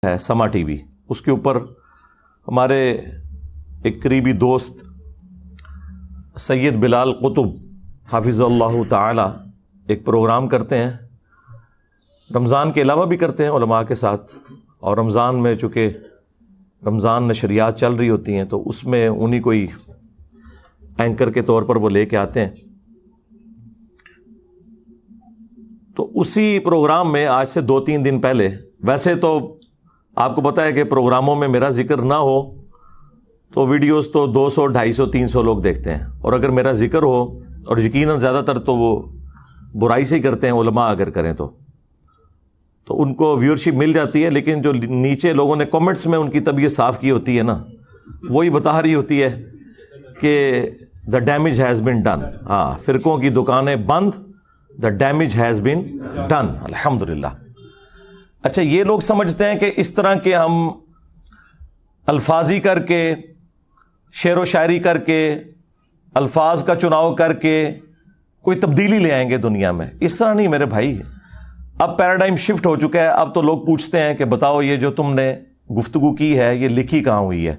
ہے سما T V, اس کے اوپر ہمارے ایک قریبی دوست سید بلال قطب حافظ اللہ تعالی ایک پروگرام کرتے ہیں، رمضان کے علاوہ بھی کرتے ہیں علماء کے ساتھ، اور رمضان میں چونکہ رمضان نشریات چل رہی ہوتی ہیں تو اس میں انہی کوئی اینکر کے طور پر وہ لے کے آتے ہیں۔ تو اسی پروگرام میں آج سے 2-3 دن پہلے، ویسے تو آپ کو پتہ ہے کہ پروگراموں میں میرا ذکر نہ ہو تو ویڈیوز تو 200, 250, 300 لوگ دیکھتے ہیں، اور اگر میرا ذکر ہو، اور یقیناً زیادہ تر تو وہ برائی سے ہی کرتے ہیں علماء اگر کریں تو ان کو ویورشپ مل جاتی ہے، لیکن جو نیچے لوگوں نے کامنٹس میں ان کی طبیعت صاف کی ہوتی ہے نا، وہی بتا رہی ہوتی ہے کہ the damage has been done. ہاں، فرقوں کی دکانیں بند، the damage has been done, الحمدللہ۔ اچھا، یہ لوگ سمجھتے ہیں کہ اس طرح کے ہم الفاظی کر کے، شعر و شاعری کر کے، الفاظ کا چناؤ کر کے کوئی تبدیلی لے آئیں گے دنیا میں۔ اس طرح نہیں میرے بھائی، اب پیراڈائم شفٹ ہو چکا ہے۔ اب تو لوگ پوچھتے ہیں کہ بتاؤ یہ جو تم نے گفتگو کی ہے یہ لکھی کہاں ہوئی ہے؟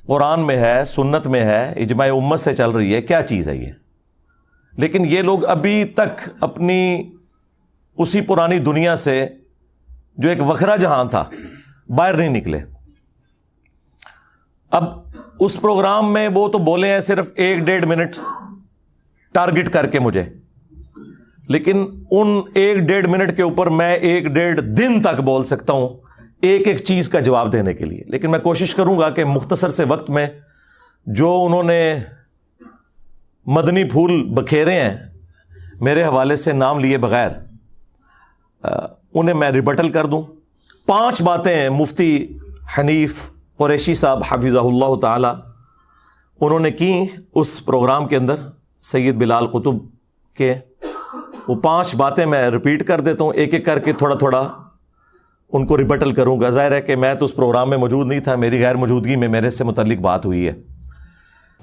قرآن میں ہے، سنت میں ہے، اجماع امت سے چل رہی ہے، کیا چیز ہے یہ؟ لیکن یہ لوگ ابھی تک اپنی اسی پرانی دنیا سے جو ایک وکھرا جہان تھا باہر نہیں نکلے۔ اب اس پروگرام میں وہ تو بولے ہیں صرف 1-1.5 منٹ ٹارگٹ کر کے مجھے، لیکن ان 1-1.5 منٹ کے اوپر میں 1-1.5 دن تک بول سکتا ہوں ایک ایک چیز کا جواب دینے کے لیے۔ لیکن میں کوشش کروں گا کہ مختصر سے وقت میں جو انہوں نے مدنی پھول بکھیرے ہیں میرے حوالے سے نام لیے بغیر، انہیں میں ریبٹل کر دوں۔ 5 باتیں ہیں مفتی حنیف قریشی صاحب حفظہ اللہ تعالی انہوں نے کی اس پروگرام کے اندر سید بلال قطب کے۔ وہ 5 باتیں میں ریپیٹ کر دیتا ہوں، ایک ایک کر کے تھوڑا تھوڑا ان کو ریبٹل کروں گا۔ ظاہر ہے کہ میں تو اس پروگرام میں موجود نہیں تھا، میری غیر موجودگی میں میرے سے متعلق بات ہوئی ہے۔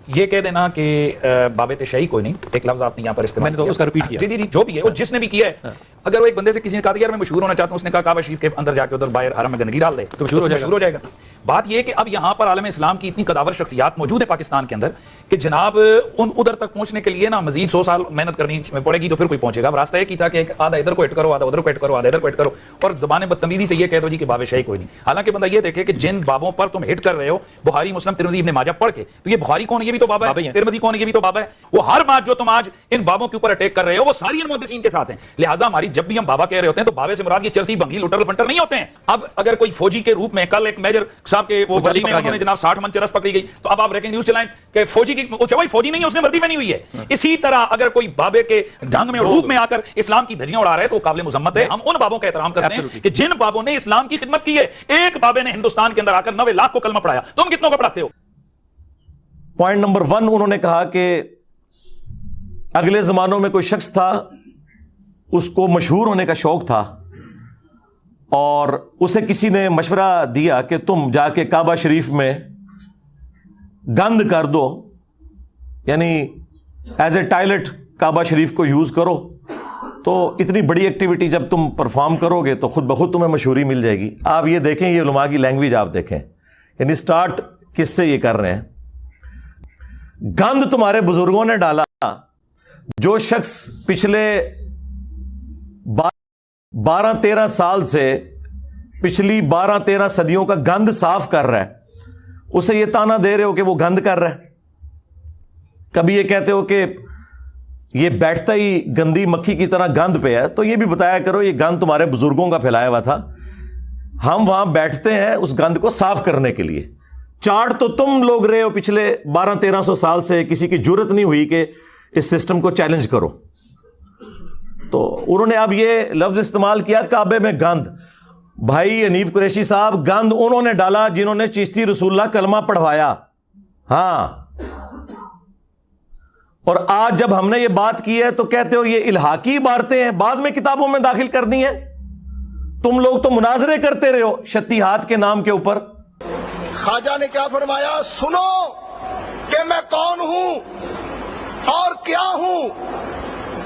یہ کہہ دینا کہ باب تشیع کوئی نہیں، ایک لفظ آپ نے یہاں پر استعمال کیا، میں نے تو اس کا ریپیٹ کیا۔ جی جو بھی ہے، وہ جس نے بھی کیا ہے، اگر وہ ایک بندے سے کسی نے کہا یار میں مشہور ہونا چاہتا ہوں، اس نے کہا کعبہ شریف کے اندر جا کے ادھر باہر حرم میں گندگی ڈال دے تو مشہور ہو جائے گا۔ بات یہ ہے کہ اب یہاں پر عالم اسلام کی اتنی قداور شخصیات موجود ہے پاکستان کے اندر کہ جناب ادھر تک پہنچنے کے لیے نا مزید 100 سال محنت کرنی پڑے گی تو پھر کوئی پہنچے گا۔ اب راستہ ایک ہی تھا کہ ایک آدھا ادھر کو ہٹ کرو، آدھا ادھر کو ہٹ کرو، آدھا ادھر کو ہٹ کرو، اور زبان بدتمیزی سے یہ کہہ دو جی کہ باب شیعہ کوئی نہیں۔ حالانکہ بندہ یہ دیکھے کہ جن بابوں پر تم ہٹ کر رہے ہو، بخاری، مسلم، ترمذی، ابن ماجہ پڑھ کے، تو یہ بخاری کون ہے؟ یہ بھی تو بابا ہے۔ ترمذی کون ہے؟ یہ بھی تو بابا ہے۔ وہ ہر بات جو تم آج ان بابوں کے اوپر اٹیک کر رہے ہو وہ ساری ان محدثین کے ساتھ ہیں۔ لہٰذا ہماری جب بھی ہم بابا کہہ رہے ہوتے ہیں تو بابے سے مراد یہ چرسی بنگی لٹر فنٹر نہیں ہوتے ہیں۔ اب اگر کوئی فوجی کے روپ میں، کل ایک میجر صاحب کے وہ وردی میں انہوں نے جناب 60 من چرس پکڑی گئی، تو اب آپ بریکنگ نیوز چلائیں کہ فوجی کی، بھائی فوجی نہیں ہے، اس نے وردی پہنی ہوئی ہے۔ اسی طرح اگر کوئی بابے کے ڈھنگ میں اور روپ میں آ کر اسلام کی دھجیاں اڑا رہا ہے تو قابل مذمت ہے۔ ہم ان بابوں کا احترام کرتے ہیں کہ جن بابوں نے اسلام کی خدمت کی ہے۔ ایک بابے نے ہندوستان کے اندر آ کر 90 لاکھ کو کلمہ پڑھایا، تم کتنوں کو پڑھاتے ہو؟ پوائنٹ نمبر 1 انہوں نے کہا کہ اگلے زمانوں میں کوئی شخص تھا، اس کو مشہور ہونے کا شوق تھا، اور اسے کسی نے مشورہ دیا کہ تم جا کے کعبہ شریف میں گند کر دو، یعنی ایز اے ٹائلٹ کعبہ شریف کو یوز کرو، تو اتنی بڑی ایکٹیویٹی جب تم پرفارم کرو گے تو خود بخود تمہیں مشہوری مل جائے گی۔ آپ یہ دیکھیں، یہ علماء کی لینگویج آپ دیکھیں، یعنی سٹارٹ کس سے یہ کر رہے ہیں؟ گند تمہارے بزرگوں نے ڈالا۔ جو شخص پچھلے 12-13 سال سے، پچھلی 12-13 صدیوں کا گند صاف کر رہا ہے، اسے یہ تانا دے رہے ہو کہ وہ گند کر رہا ہے؟ کبھی یہ کہتے ہو کہ یہ بیٹھتا ہی گندی مکھی کی طرح گند پہ ہے، تو یہ بھی بتایا کرو یہ گند تمہارے بزرگوں کا پھیلایا ہوا تھا، ہم وہاں بیٹھتے ہیں اس گند کو صاف کرنے کے لیے۔ چاٹ تو تم لوگ رہے ہو پچھلے 1200-1300 سال سے، کسی کی جرت نہیں ہوئی کہ اس سسٹم کو چیلنج کرو۔ تو انہوں نے اب یہ لفظ استعمال کیا، کعبے میں گند۔ بھائی حنیف قریشی صاحب، گند انہوں نے ڈالا جنہوں نے چشتی رسول اللہ کلمہ پڑھوایا۔ ہاں، اور آج جب ہم نے یہ بات کی ہے تو کہتے ہو یہ الحاقی عبارتیں ہیں، بعد میں کتابوں میں داخل کر دی ہیں۔ تم لوگ تو مناظرے کرتے رہے ہو شتیہات کے نام کے اوپر۔ خواجہ نے کیا فرمایا؟ سنو کہ میں کون ہوں اور کیا ہوں،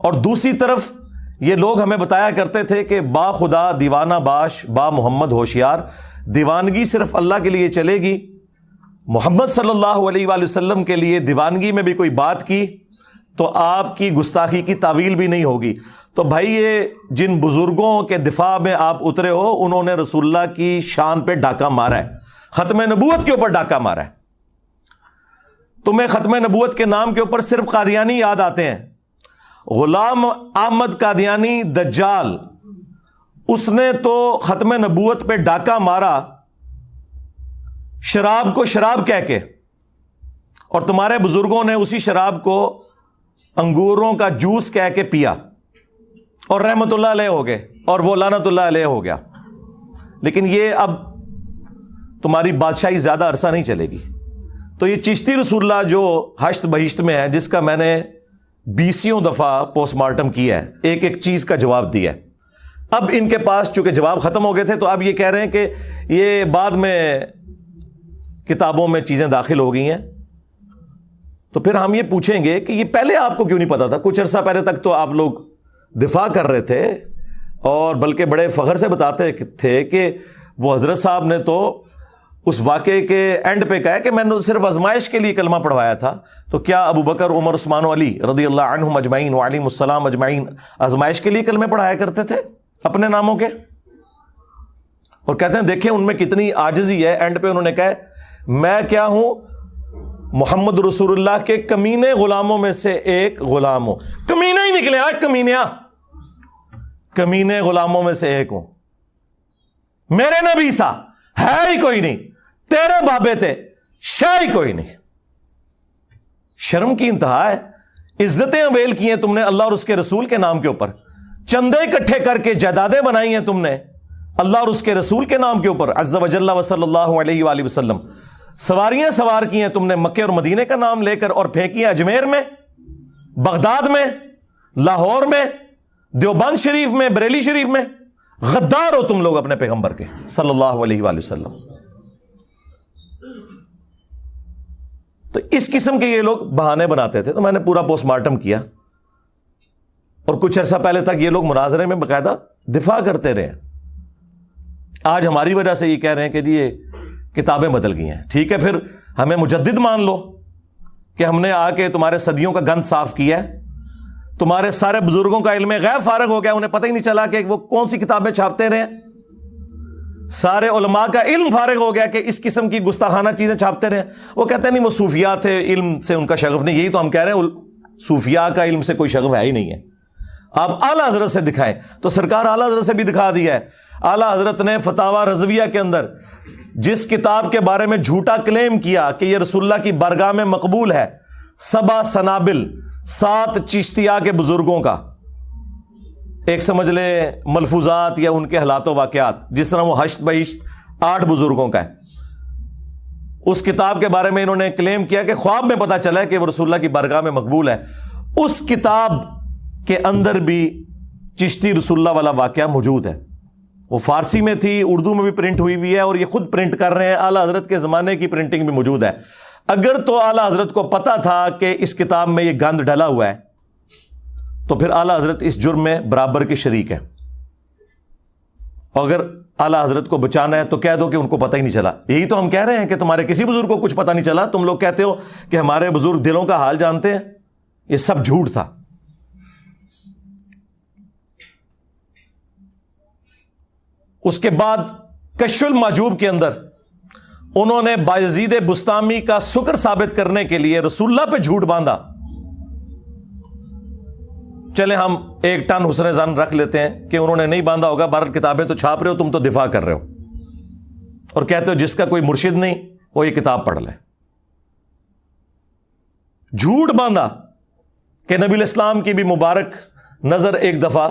اور دوسری طرف یہ لوگ ہمیں بتایا کرتے تھے کہ با خدا دیوانہ باش با محمد ہوشیار، دیوانگی صرف اللہ کے لیے چلے گی، محمد صلی اللہ علیہ وآلہ وسلم کے لیے دیوانگی میں بھی کوئی بات کی تو آپ کی گستاخی کی تعویل بھی نہیں ہوگی۔ تو بھائی یہ جن بزرگوں کے دفاع میں آپ اترے ہو، انہوں نے رسول اللہ کی شان پہ ڈاکہ مارا ہے، ختم نبوت کے اوپر ڈاکہ مارا ہے۔ تمہیں ختم نبوت کے نام کے اوپر صرف قادیانی یاد آتے ہیں۔ غلام احمد قادیانی دجال، اس نے تو ختم نبوت پہ ڈاکہ مارا شراب کو شراب کہہ کے، اور تمہارے بزرگوں نے اسی شراب کو انگوروں کا جوس کہہ کے پیا اور رحمت اللہ علیہ ہو گئے اور وہ لعنت اللہ علیہ ہو گیا۔ لیکن یہ اب تمہاری بادشاہی زیادہ عرصہ نہیں چلے گی۔ تو یہ چشتی رسول اللہ جو ہشت بہشت میں ہے، جس کا میں نے 20 دفعہ پوسٹ مارٹم کیا ہے، ایک ایک چیز کا جواب دیا ہے، اب ان کے پاس چونکہ جواب ختم ہو گئے تھے تو اب یہ کہہ رہے ہیں کہ یہ بعد میں کتابوں میں چیزیں داخل ہو گئی ہیں۔ تو پھر ہم یہ پوچھیں گے کہ یہ پہلے آپ کو کیوں نہیں پتا تھا؟ کچھ عرصہ پہلے تک تو آپ لوگ دفاع کر رہے تھے اور بلکہ بڑے فخر سے بتاتے تھے کہ وہ حضرت صاحب نے تو اس واقعے کے اینڈ پہ کہا کہ میں نے صرف آزمائش کے لیے کلمہ پڑھوایا تھا۔ تو کیا ابو بکر، عمر، عثمان و علی رضی اللہ عنہم اجمعین وعلیہم السلام اجمعین آزمائش کے لیے کلمے پڑھایا کرتے تھے اپنے ناموں کے؟ اور کہتے ہیں دیکھیں ان میں کتنی عاجزی ہے، اینڈ پہ انہوں نے کہا میں کیا ہوں؟ محمد رسول اللہ کے کمینے غلاموں میں سے ایک غلام ہوں۔ کمینے ہی نکلے آج، کمینیا، کمینے غلاموں میں سے ایک ہوں۔ میرے نبی سا ہے ہی کوئی نہیں، تیرے بابے تھے شاہ ہی کوئی نہیں۔ شرم کی انتہا ہے، عزتیں اویل کی ہیں تم نے اللہ اور اس کے رسول کے نام کے اوپر، چندے اکٹھے کر کے جائیدادیں بنائی ہیں تم نے اللہ اور اس کے رسول کے نام کے اوپر عز وجل وصلی اللہ علیہ وآلہ وسلم، سواریاں سوار کی ہیں تم نے مکے اور مدینے کا نام لے کر، اور پھینکی ہیں اجمیر میں، بغداد میں، لاہور میں، دیوبند شریف میں، بریلی شریف میں۔ غدار ہو تم لوگ اپنے پیغمبر کے صلی اللہ علیہ وآلہ وسلم۔ تو اس قسم کے یہ لوگ بہانے بناتے تھے۔ تو میں نے پورا پوسٹ مارٹم کیا اور کچھ عرصہ پہلے تک یہ لوگ مناظرے میں باقاعدہ دفاع کرتے رہے۔ آج ہماری وجہ سے یہ کہہ رہے ہیں کہ جی یہ کتابیں بدل گئی ہیں۔ ٹھیک ہے، پھر ہمیں مجدد مان لو کہ ہم نے آ کے تمہارے صدیوں کا گند صاف کیا ہے، تمہارے سارے بزرگوں کا علم غیب فارغ ہو گیا، انہیں پتہ ہی نہیں چلا کہ وہ کون سی کتابیں چھاپتے رہے۔ سارے علماء کا علم فارغ ہو گیا کہ اس قسم کی گستاخانہ چیزیں چھاپتے رہے۔ وہ کہتے ہیں نہیں وہ صوفیاء تھے، علم سے ان کا شغف نہیں۔ یہی تو ہم کہہ رہے ہیں صوفیاء کا علم سے کوئی شغف ہے ہی نہیں ہے۔ آپ اعلیٰ حضرت سے دکھائیں، تو سرکار اعلیٰ حضرت سے بھی دکھا دیا ہے۔ اعلیٰ حضرت نے فتاوی رضویہ کے اندر جس کتاب کے بارے میں جھوٹا کلیم کیا کہ یہ رسول اللہ کی بارگاہ میں مقبول ہے، 7 سنابل 7 چشتیہ کے بزرگوں کا، ایک سمجھ لے ملفوظات یا ان کے حالات و واقعات، جس طرح وہ ہشت بہشت 8 بزرگوں کا ہے، اس کتاب کے بارے میں انہوں نے کلیم کیا کہ خواب میں پتا چلا ہے کہ وہ رسول اللہ کی بارگاہ میں مقبول ہے۔ اس کتاب کے اندر بھی چشتی رسول اللہ والا واقعہ موجود ہے۔ وہ فارسی میں تھی، اردو میں بھی پرنٹ ہوئی ہوئی ہے، اور یہ خود پرنٹ کر رہے ہیں۔ اعلیٰ حضرت کے زمانے کی پرنٹنگ بھی موجود ہے۔ اگر تو اعلیٰ حضرت کو پتا تھا کہ اس کتاب میں یہ گند ڈلا ہوا ہے تو پھر اعلیٰ حضرت اس جرم میں برابر کے شریک ہے۔ اگر اعلیٰ حضرت کو بچانا ہے تو کہہ دو کہ ان کو پتہ ہی نہیں چلا۔ یہی تو ہم کہہ رہے ہیں کہ تمہارے کسی بزرگ کو کچھ پتہ نہیں چلا۔ تم لوگ کہتے ہو کہ ہمارے بزرگ دلوں کا حال جانتے ہیں، یہ سب جھوٹ تھا۔ اس کے بعد کشف المحجوب کے اندر انہوں نے بایزید بسطامی کا سکر ثابت کرنے کے لیے رسول اللہ پہ جھوٹ باندھا۔ چلے ہم 1 ٹن حسن ظن رکھ لیتے ہیں کہ انہوں نے نہیں باندھا ہوگا، بہرحال کتابیں تو چھاپ رہے ہو، تم تو دفاع کر رہے ہو اور کہتے ہو جس کا کوئی مرشد نہیں وہ یہ کتاب پڑھ لے۔ جھوٹ باندھا کہ نبی الاسلام کی بھی مبارک نظر ایک دفعہ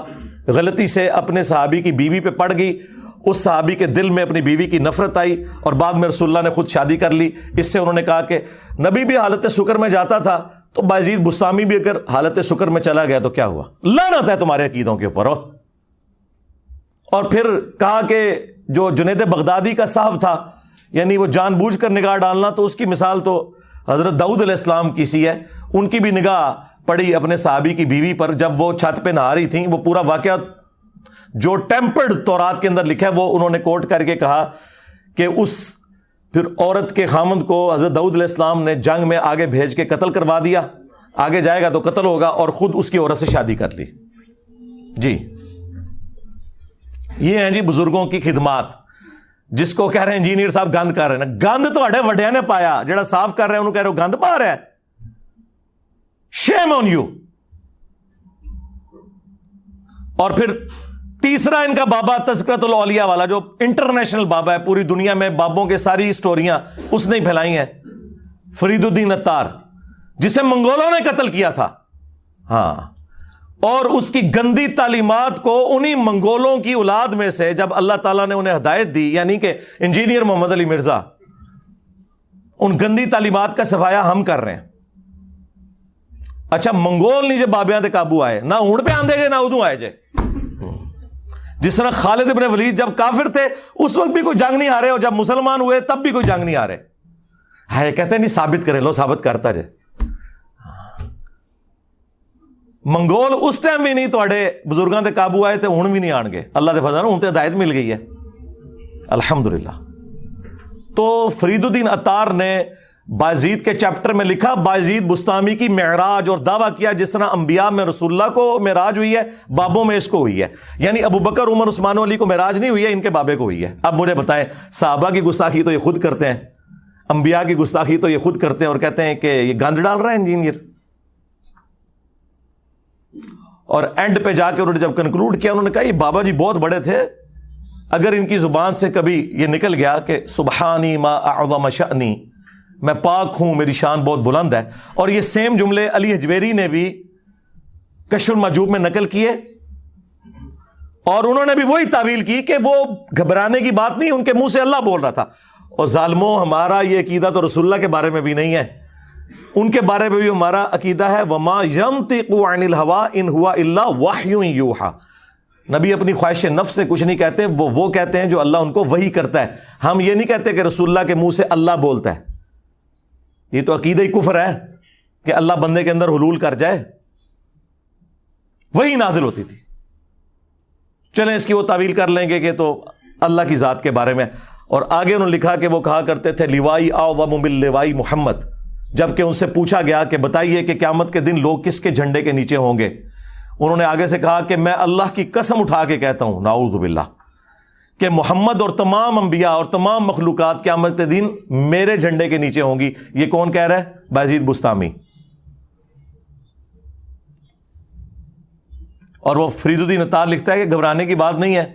غلطی سے اپنے صحابی کی بیوی پہ پڑ گئی، اس صحابی کے دل میں اپنی بیوی کی نفرت آئی اور بعد میں رسول اللہ نے خود شادی کر لی. اس سے انہوں نے کہا کہ نبی بھی حالت سکر میں جاتا تھا تو بایزید بستامی بھی اگر حالت سکر میں چلا گیا تو کیا ہوا؟ لعنت ہے تمہارے عقیدوں کے اوپر. اور پھر کہا کہ جو جنید بغدادی کا صاحب تھا، یعنی وہ جان بوجھ کر نگاہ ڈالنا، تو اس کی مثال تو حضرت داؤد علیہ السلام کی سی ہے. ان کی بھی نگاہ پڑی اپنے صحابی کی بیوی پر جب وہ چھت پہ نہا رہی تھیں. وہ پورا واقعہ جو ٹیمپرڈ تورات کے اندر لکھا ہے وہ انہوں نے کوٹ کر کے کہا کہ اس پھر عورت کے خامند کو حضرت داؤد علیہ السلام نے جنگ میں آگے بھیج کے قتل کروا دیا. آگے جائے گا تو قتل ہوگا، اور خود اس کی عورت سے شادی کر لی. جی یہ ہیں جی بزرگوں کی خدمات. جس کو کہہ رہے ہیں انجینئر صاحب گند کر رہے ہیں نا، گند تو وڈیا نے پایا. جڑا صاف کر رہے ہیں انہوں کہہ رہے ہو گند پا رہا ہے. شیم آن یو. اور پھر تیسرا ان کا بابا تذکرۃ الاولیاء والا جو انٹرنیشنل بابا ہے، پوری دنیا میں بابوں کے ساری سٹوریاں اس نے پھیلائی ہیں، فرید الدین عطار، جسے منگولوں نے قتل کیا تھا. ہاں، اور اس کی گندی تعلیمات کو انہی منگولوں کی اولاد میں سے جب اللہ تعالیٰ نے انہیں ہدایت دی، یعنی کہ انجینئر محمد علی مرزا، ان گندی تعلیمات کا صفایا ہم کر رہے ہیں. اچھا منگول نہیں جو بابیاں دے قابو آئے، نہ ہون پہ آندے جے نہ ادوں آئے جے. جس طرح خالد ابن ولید جب کافر تھے اس وقت بھی کوئی جنگ نہیں ہارے، اور جب مسلمان ہوئے تب بھی کوئی جنگ نہیں ہارے. ہے کہتے ہیں نہیں ثابت کرے، لو ثابت کرتا جے. منگول اس ٹائم بھی نہیں توڑے بزرگاں دے قابو آئے تھے، ہون بھی نہیں آن گے. اللہ دے فضل ہوں تے ہدایت مل گئی ہے الحمدللہ. تو فرید الدین عطار نے بایزید کے چیپٹر میں لکھا بایزید بستامی کی معراج، اور دعویٰ کیا جس طرح انبیاء میں رسول اللہ کو معراج ہوئی ہے، بابوں میں اس کو ہوئی ہے. یعنی ابو بکر عمر عثمان و علی کو معراج نہیں ہوئی ہے، ان کے بابے کو ہوئی ہے. اب مجھے بتائیں، صحابہ کی گستاخی تو یہ خود کرتے ہیں، انبیاء کی گستاخی تو یہ خود کرتے ہیں، اور کہتے ہیں کہ یہ گند ڈال رہا ہے انجینئر. اور اینڈ پہ جا کے انہوں نے جب کنکلوڈ کیا، انہوں نے کہا یہ بابا جی بہت بڑے تھے، اگر ان کی زبان سے کبھی یہ نکل گیا کہ سبحانی ما اعظم شأنی، میں پاک ہوں، میری شان بہت بلند ہے. اور یہ سیم جملے علی حجویری نے بھی کشف المحجوب میں نقل کیے، اور انہوں نے بھی وہی تعویل کی کہ وہ گھبرانے کی بات نہیں، ان کے منہ سے اللہ بول رہا تھا. اور ظالموں، ہمارا یہ عقیدہ تو رسول اللہ کے بارے میں بھی نہیں ہے، ان کے بارے میں بھی ہمارا عقیدہ ہے وما ينطق عن الهوى ان هو الا وحی یوحى. نبی اپنی خواہش نفس سے کچھ نہیں کہتے، وہ کہتے ہیں جو اللہ ان کو وحی کرتا ہے. ہم یہ نہیں کہتے کہ رسول اللہ کے منہ سے اللہ بولتا ہے. یہ تو عقیدہ ہی کفر ہے کہ اللہ بندے کے اندر حلول کر جائے. وہی نازل ہوتی تھی. چلیں اس کی وہ تعویل کر لیں گے کہ تو اللہ کی ذات کے بارے میں. اور آگے انہوں نے لکھا کہ وہ کہا کرتے تھے لیوائی اعظم من لیوائی محمد. جب کہ ان سے پوچھا گیا کہ بتائیے کہ قیامت کے دن لوگ کس کے جھنڈے کے نیچے ہوں گے، انہوں نے آگے سے کہا کہ میں اللہ کی قسم اٹھا کے کہتا ہوں نعوذ باللہ کہ محمد اور تمام انبیاء اور تمام مخلوقات قیامت کے دن میرے جھنڈے کے نیچے ہوں گی. یہ کون کہہ رہا ہے؟ بایزید بستامی. اور وہ فرید الدین عطار لکھتا ہے کہ گھبرانے کی بات نہیں ہے،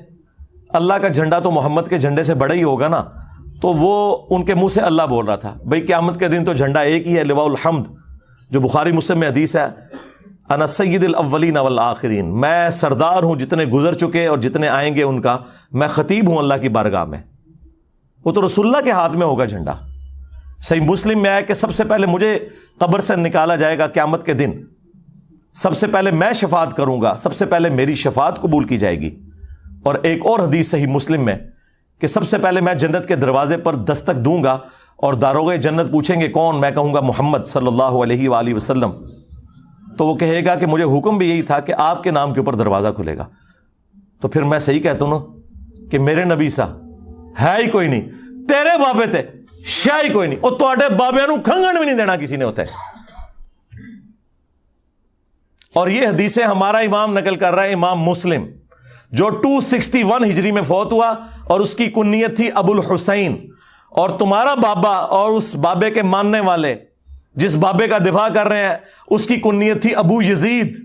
اللہ کا جھنڈا تو محمد کے جھنڈے سے بڑا ہی ہوگا نا. تو وہ ان کے منہ سے اللہ بول رہا تھا. بھئی قیامت کے دن تو جھنڈا ایک ہی ہے، لواء الحمد، جو بخاری مسلم میں حدیث ہے، انا سید الاولین والآخرین، میں سردار ہوں جتنے گزر چکے اور جتنے آئیں گے ان کا، میں خطیب ہوں اللہ کی بارگاہ میں. وہ تو رسول اللہ کے ہاتھ میں ہوگا جھنڈا. صحیح مسلم میں ہے کہ سب سے پہلے مجھے قبر سے نکالا جائے گا قیامت کے دن، سب سے پہلے میں شفاعت کروں گا، سب سے پہلے میری شفاعت قبول کی جائے گی. اور ایک اور حدیث صحیح مسلم میں کہ سب سے پہلے میں جنت کے دروازے پر دستک دوں گا اور داروغے جنت پوچھیں گے کون، میں کہوں گا محمد صلی اللہ علیہ وآلہ وسلم. تو وہ کہے گا کہ مجھے حکم بھی یہی تھا کہ آپ کے نام کے اوپر دروازہ کھلے گا. تو پھر میں صحیح کہتا ہوں نا کہ میرے نبی سا ہے ہی کوئی نہیں، تیرے بابے تے شاہ ہی کوئی نہیں، اور تواڈے بابیاں نوں کھنگن بھی نہیں دینا کسی نے ہوتا ہے. اور یہ حدیثیں ہمارا امام نقل کر رہا ہے، امام مسلم، جو 261 ہجری میں فوت ہوا، اور اس کی کنیت تھی ابو الحسین. اور تمہارا بابا اور اس بابے کے ماننے والے جس بابے کا دفاع کر رہے ہیں اس کی کنیت تھی ابو یزید،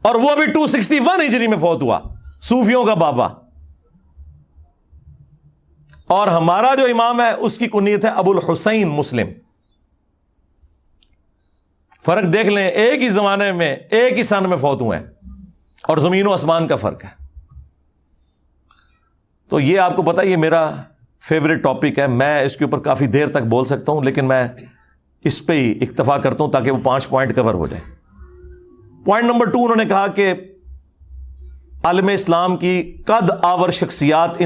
اور وہ بھی 261 ہجری میں فوت ہوا، صوفیوں کا بابا. اور ہمارا جو امام ہے اس کی کنیت ہے ابو الحسین مسلم. فرق دیکھ لیں، ایک ہی زمانے میں ایک ہی سن میں فوت ہوئے ہیں، اور زمین و آسمان کا فرق ہے. تو یہ آپ کو پتا یہ میرا فیوریٹ ٹاپک ہے, میں اس کے اوپر کافی دیر تک بول سکتا ہوں, لیکن میں اس پہ ہی اکتفا کرتا ہوں تاکہ وہ 5 پوائنٹ کور ہو جائے. پوائنٹ نمبر 2 انہوں نے کہا کہ عالم اسلام کی قد آور شخصیات